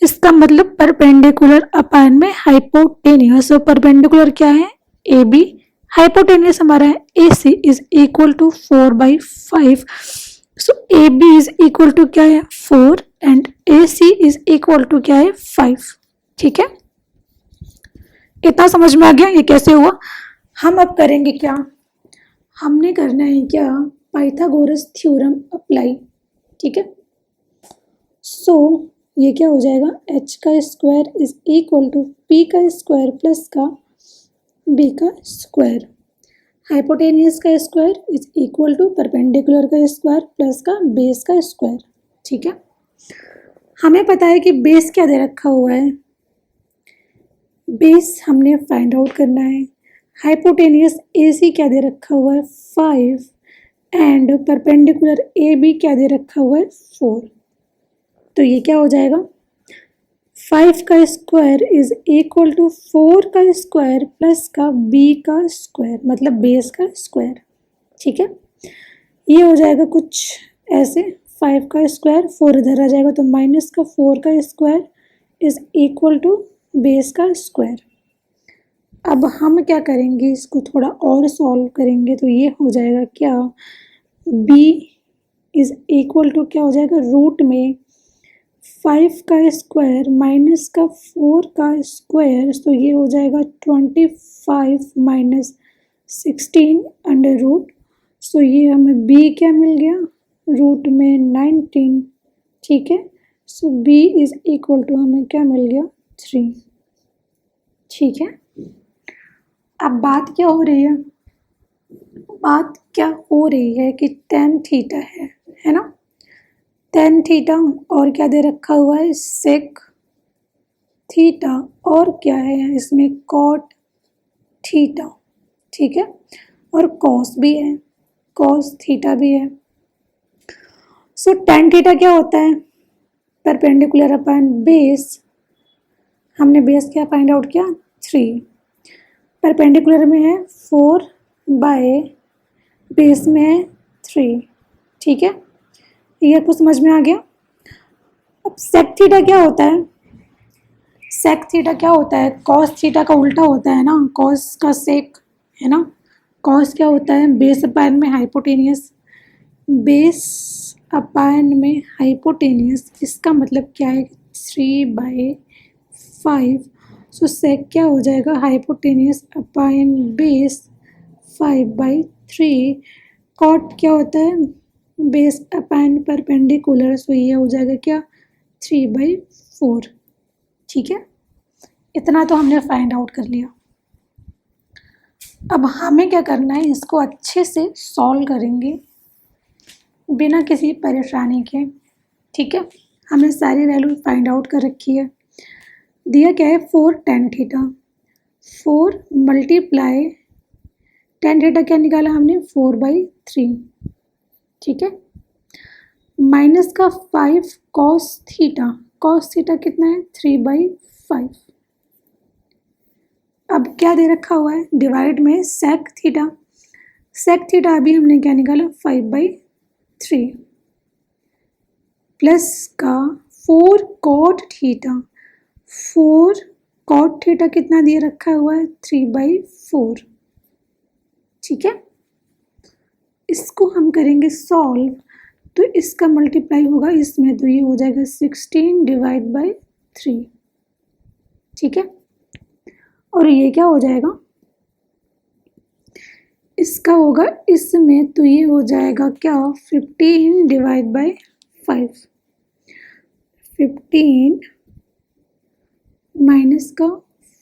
Speaker 1: इसका मतलब परपेंडिकुलर अपॉन में हाइपोटेनियस। और परपेंडिकुलर क्या है ए बी, हाइपोटेनियस हमारा है A C is equal to 4/5। So A B is equal to क्या है 4 and A C is equal to क्या है 5। ठीक है, इतना समझ में आ गया ये कैसे हुआ। हम अब करेंगे क्या, हमने करना है क्या पाइथागोरस थ्योरम अप्लाई। ठीक है, सो ये क्या हो जाएगा h का square is equal to p का स्क्वायर प्लस का b का स्क्वायर, हाइपोटेनियस का square is equal to perpendicular का स्क्वायर प्लस का बेस का स्क्वायर। ठीक है, हमें पता है कि बेस क्या दे रखा हुआ है, बेस हमने फाइंड आउट करना है। हाइपोटेनियस ए सी क्या दे रखा हुआ है 5 एंड परपेंडिकुलर ए बी क्या दे रखा हुआ है 4। तो ये क्या हो जाएगा 5 का स्क्वायर इज इक्वल टू 4 का स्क्वायर प्लस का बी का स्क्वायर, मतलब बेस का स्क्वायर। ठीक है, ये हो जाएगा कुछ ऐसे 5 का स्क्वायर 4 इधर आ जाएगा तो माइनस का 4 का square is equal to base का स्क्वायर। अब हम क्या करेंगे, इसको थोड़ा और सॉल्व करेंगे तो ये हो जाएगा क्या b इज इक्वल टू क्या हो जाएगा रूट में 5 का स्क्वायर माइनस का 4 का स्क्वायर, तो ये हो जाएगा 25 माइनस 16 अंडर रूट। सो ये हमें b क्या मिल गया रूट में 19। ठीक है, सो b इज इक्वल टू हमें क्या मिल गया 3। ठीक है, अब बात क्या हो रही है, बात क्या हो रही है कि tan थीटा है ना, tan थीटा और क्या दे रखा हुआ है sec थीटा और क्या है इसमें cot थीटा। ठीक है, और cos भी है, cos थीटा भी है। सो tan थीटा क्या होता है परपेंडिकुलर अपॉन बेस, हमने बेस क्या फाइंड आउट किया 3, परपेंडिकुलर में है 4 बाय बेस में है 3। ठीक है, ये आपको समझ में आ गया। अब सेक थीटा क्या होता है, सेक थीटा क्या होता है कॉस थीटा का उल्टा होता है ना, कॉस का सेक है ना। कॉस क्या होता है बेस अपान में हाइपोटेनियस, बेस अपान में हाइपोटेनियस, इसका मतलब क्या है 3/5। सो सेक क्या हो जाएगा हाइपोटेनियस अपान बेस 5/3। कॉट क्या होता है बेस अपान परपेंडिकुलर, सो ये हो जाएगा क्या 3/4। ठीक है, इतना तो हमने फाइंड आउट कर लिया। अब हमें क्या करना है, इसको अच्छे से सॉल्व करेंगे बिना किसी परेशानी के। ठीक है, हमने सारी वैल्यू फाइंड आउट कर रखी है। दिया क्या है 4 tan theta, 4 multiply tan theta क्या निकाला हमने 4/3, ठीक है। माइनस का 5 कॉस थीटा, कॉस थीटा कितना है 3/5। अब क्या दे रखा हुआ है डिवाइड में सेक थीटा, सेक थीटा अभी हमने क्या निकाला 5/3 प्लस का 4 कॉट थीटा, 4 कॉट थीटा कितना दिए रखा हुआ है 3/4, ठीक है। इसको हम करेंगे सॉल्व, तो इसका मल्टीप्लाई होगा इसमें, तो ये हो जाएगा 16/3, ठीक है। और ये क्या हो जाएगा, इसका होगा इसमें, तो ये हो जाएगा क्या 15/5, 15 माइनस का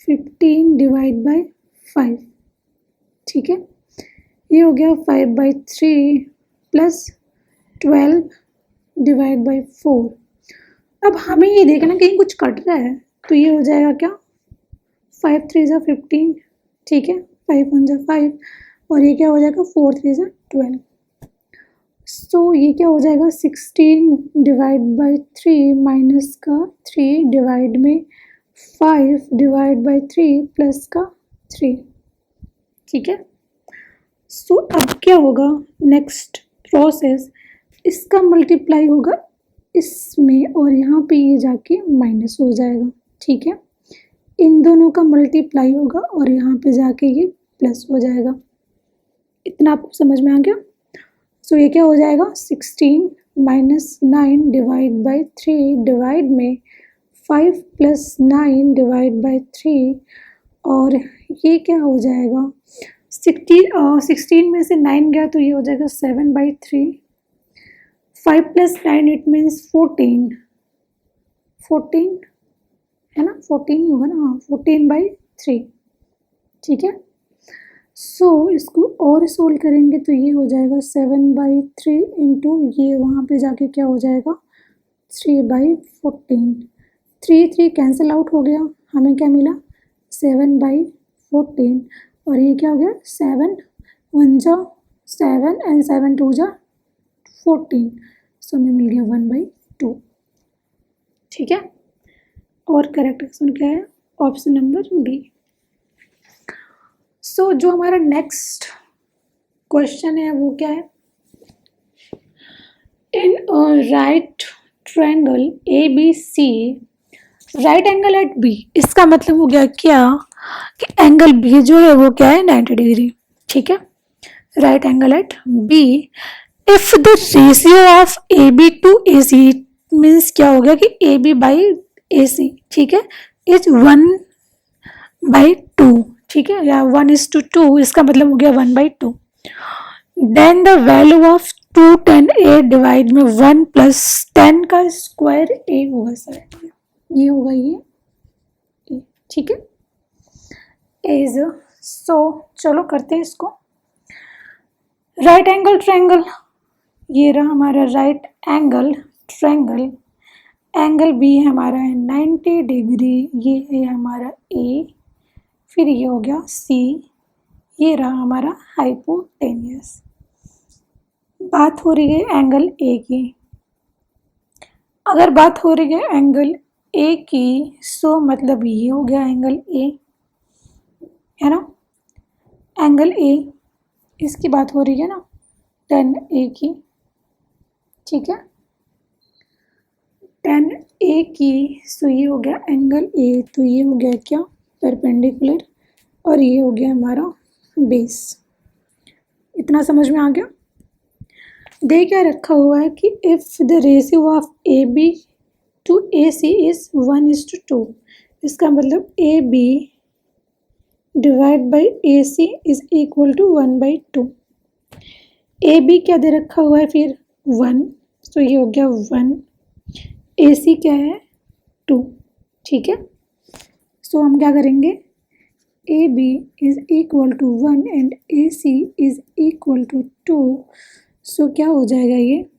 Speaker 1: 15/5, ठीक है। ये हो गया 5/3 प्लस 12/4। अब हमें ये देखना कहीं कुछ कट रहा है, तो ये हो जाएगा क्या 5 3 ज़ा 15, ठीक है, 5 1 ज़ा 5, और ये क्या हो जाएगा 4 3 ज़ा 12। सो ये क्या हो जाएगा 16/3 माइनस का 3 डिवाइड में 5/3 प्लस का 3, ठीक है। सो अब क्या होगा नेक्स्ट प्रोसेस, इसका मल्टीप्लाई होगा इसमें और यहाँ पे ये जाके माइनस हो जाएगा, ठीक है। इन दोनों का मल्टीप्लाई होगा और यहाँ पे जाके ये प्लस हो जाएगा। इतना आपको समझ में आ गया। सो ये क्या हो जाएगा 16 माइनस 9 डिवाइड/3 डिवाइड में 5 प्लस 9 डिवाइड/3, और ये क्या हो जाएगा 16 में से 9 गया तो ये हो जाएगा 7/3, 5 प्लस 9 इट मीन्स 14 है ना, 14 ही होगा ना, हाँ 14/3, ठीक है। सो इसको और सोल्व करेंगे तो ये हो जाएगा 7/3 इंटू ये वहाँ पे जाके क्या हो जाएगा 3/14, 3 कैंसिल आउट हो गया, हमें क्या मिला 7/14, और ये क्या हो गया 7 1 जा 7 एंड 7 2 जा 14, सो हमें मिल गया 1/2, ठीक है। और करेक्ट आंसर क्या है ऑप्शन नंबर बी। सो जो हमारा नेक्स्ट क्वेश्चन है वो क्या है, in right triangle A B C, right angle at B, इसका मतलब हो गया क्या कि एंगल बी जो है वो क्या है 90 डिग्री, ठीक है। Right angle at B, if the ratio of A B to A C means क्या हो गया कि ए बी बाई ए सी, ठीक है, इज 1/2, ठीक है, या 1:2, इसका मतलब हो गया 1/2। Then the value of 2 10 A divide में 1 प्लस 10 का स्क्वायर ए होगा सर, ये होगा ये, ठीक है, इज। सो चलो करते हैं इसको। राइट एंगल ट्रायंगल, ये रहा हमारा right angle triangle, angle B है हमारा है 90 डिग्री, ये है हमारा ए, फिर ये हो गया सी, ये रहा हमारा हाइपोटेनियस। बात हो रही है एंगल ए की, अगर बात हो रही है एंगल ए की सो मतलब ये हो गया एंगल ए, है ना, एंगल ए, इसकी बात हो रही है ना 10 ए की, ठीक है, 10 ए की, सो ये हो गया एंगल ए, तो ये हो गया क्या परपेंडिकुलर, और ये हो गया हमारा बेस। इतना समझ में आ गया। दे क्या रखा हुआ है कि if the ratio of A B to A C is 1:2, इसका मतलब A B divide by A C is equal to 1/2। A B क्या दे रखा हुआ है फिर 1, तो ये हो गया 1, ए सी क्या है 2, ठीक है। सो हम क्या करेंगे, A B is equal to 1 and A C is equal to 2, so क्या हो जाएगा ये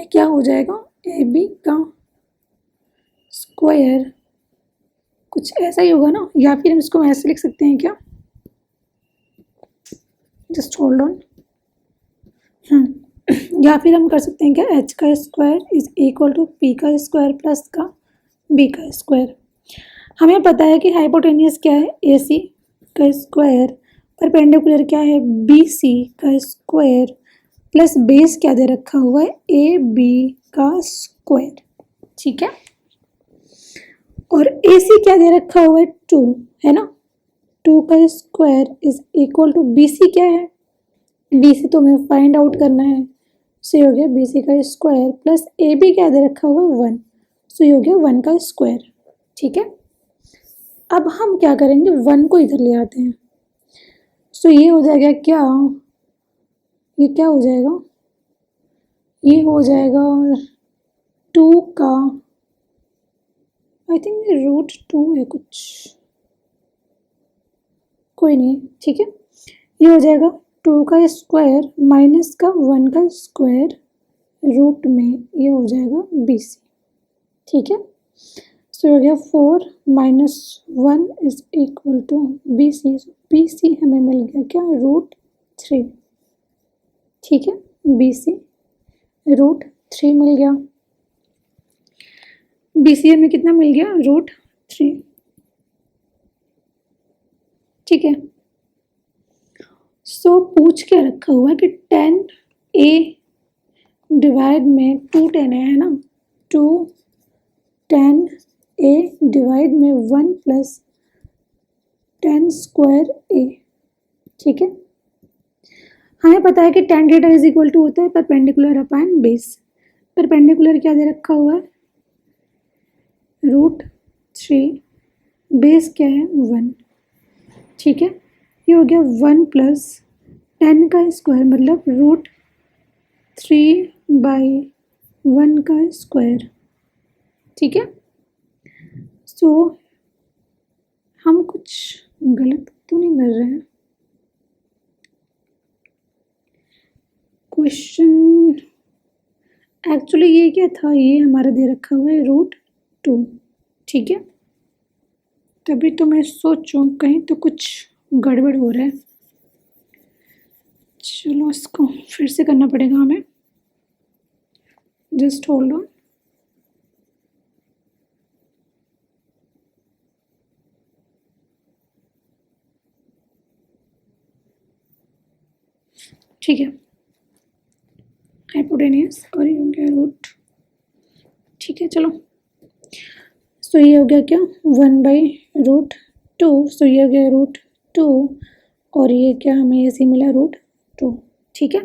Speaker 1: क्या हो जाएगा ए बी का स्क्वायर, कुछ ऐसा ही होगा ना, या फिर हम इसको ऐसे लिख सकते हैं क्या, जस्ट होल्ड ऑन। या फिर हम कर सकते हैं क्या, एच का square is equal to P का स्क्वायर प्लस का बी का स्क्वायर। हमें पता है कि हाइपोटेनियस क्या है, ए सी का स्क्वायर, परपेंडिकुलर क्या है, बी सी का स्क्वायर प्लस बेस क्या दे रखा हुआ है, ए बी का स्क्वायर। ठीक है, और ए सी क्या दे रखा हुआ है, 2 है ना, 2 का square is equal to B C क्या है, बी सी तो हमें फाइंड आउट करना है, सो ये हो गया बी सी का स्क्वायर प्लस ए बी क्या दे रखा हुआ है 1, सो ये हो गया 1 का स्क्वायर। ठीक है, अब हम क्या करेंगे, 1 को इधर ले आते हैं, सो ये हो जाएगा क्या, ये क्या हो जाएगा, ये हो जाएगा 2 का, आई थिंक √2 है कुछ, कोई नहीं, ठीक है, ये हो जाएगा 2 का स्क्वायर माइनस का 1 का स्क्वायर रूट में, ये हो जाएगा बी सी। ठीक है, सो हो गया 4 minus 1 is equal to B C, B C हमें मिल गया क्या, √3। ठीक है, बी सी √3 मिल गया, बी सी हमें कितना मिल गया, √3। ठीक है, सो पूछ के रखा हुआ है कि 10a डिवाइड में 210 है ना, 210a डिवाइड में 1 प्लस 10 स्क्वायर a। ठीक है, हमें पता है कि tan theta is equal to होता है परपेंडिकुलर अपॉन बेस, परपेंडिकुलर क्या दे रखा हुआ है, √3, बेस क्या है 1। ठीक है, ये हो गया 1 प्लस 10 का स्क्वायर मतलब √3/1 का स्क्वायर। ठीक है, सो हम कुछ गलत तो नहीं कर रहे हैं, क्वेश्चन एक्चुअली ये क्या था, ये हमारा दे रखा हुआ है √2। ठीक है, तभी तो मैं सोचूं कहीं तो कुछ गड़बड़ हो रहा है, चलो इसको फिर से करना पड़ेगा हमें, जस्ट होल्ड ऑन। ठीक है, हाइपोटेनियस और ये हो गया रूट। ठीक है, चलो, सो ये हो गया क्या, 1/√2, सो ये हो गया √2 और ये क्या हमें ऐसे मिला √2। ठीक है,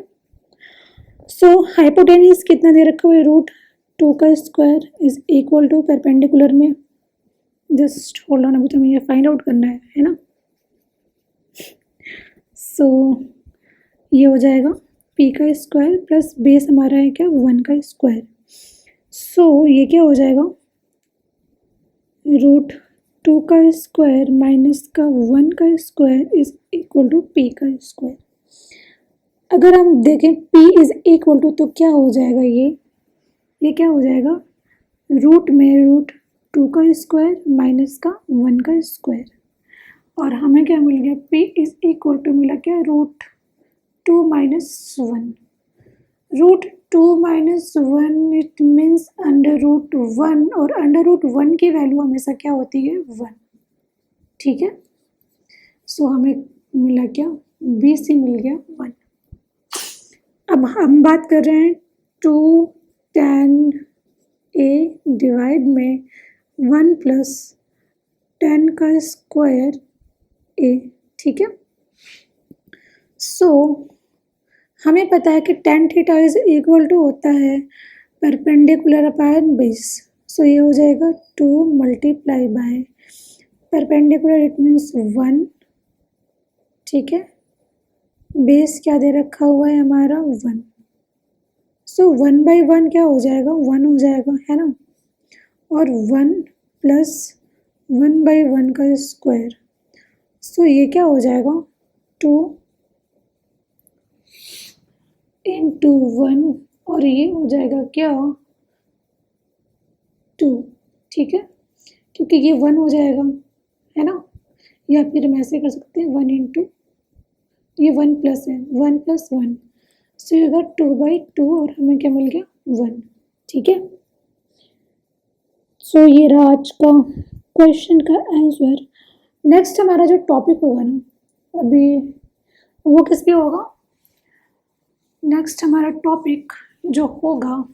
Speaker 1: सो हाइपोटेनियस कितना दे रखा हुआ है, √2 का square is equal to perpendicular में, जस्ट होल्ड ऑन, अभी तो हमें ये फाइंड आउट करना है ना, सो ये हो जाएगा p का स्क्वायर प्लस बेस हमारा है क्या, 1 का स्क्वायर, सो ये क्या हो जाएगा, √2 का स्क्वायर माइनस का 1 का square is equal to p का स्क्वायर। अगर हम देखें p इज इक्वल टू, तो क्या हो जाएगा, ये क्या हो जाएगा, रूट में √2 का स्क्वायर माइनस का 1 का स्क्वायर, और हमें क्या मिल गया, p इज इक्वल टू मिला क्या, √2 माइनस 1, √2 माइनस 1 इट मीन्स √1, और √1 की वैल्यू हमेशा क्या होती है, 1। ठीक है, सो हमें मिला क्या, बी सी मिल गया 1। अब हम बात कर रहे हैं 210a डिवाइड में 1 प्लस 10 का स्क्वायर a। ठीक है, सो हमें पता है कि tan theta is equal to होता है परपेंडिकुलर अपॉन बेस, सो ये हो जाएगा 2 multiply by perpendicular, it means 1। ठीक है, बेस क्या दे रखा हुआ है हमारा 1, सो 1/1 क्या हो जाएगा, 1 हो जाएगा, है ना, और 1 प्लस 1/1 का स्क्वायर, सो ये क्या हो जाएगा, 2 इंटू 1, और ये हो जाएगा क्या, 2। ठीक है, क्योंकि ये 1 हो जाएगा, है ना, या फिर हम ऐसे कर सकते हैं 1 इंटू ये 1 प्लस है, 1 प्लस 1, सो ये होगा 2/2 और हमें क्या मिल गया 1। ठीक है, सो ये रहा आज का क्वेश्चन का आंसर। नेक्स्ट हमारा जो टॉपिक होगा ना अभी वो किस पे होगा, नेक्स्ट हमारा टॉपिक जो होगा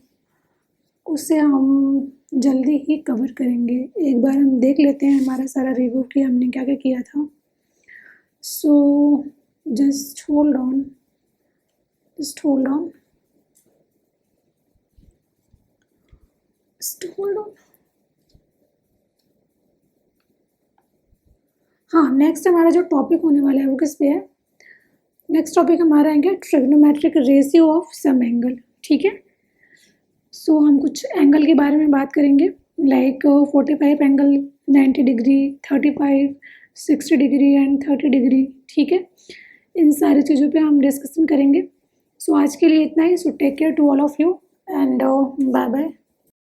Speaker 1: उसे हम जल्दी ही कवर करेंगे। एक बार हम देख लेते हैं हमारा सारा रिव्यू कि हमने क्या क्या किया था। So just hold on, just hold on, just hold on. हाँ, नेक्स्ट हमारा जो टॉपिक होने वाला है वो किस पे है, नेक्स्ट टॉपिक हमारा आएंगे trigonometric ratio of some angle. ठीक है, सो हम कुछ एंगल के बारे में बात करेंगे like 45 angle, 90 degree, 35, 60 degree and 30 degree. ठीक है, इन सारी चीज़ों पे हम डिस्कशन करेंगे। सो आज के लिए इतना ही। So take care to all of you and bye bye.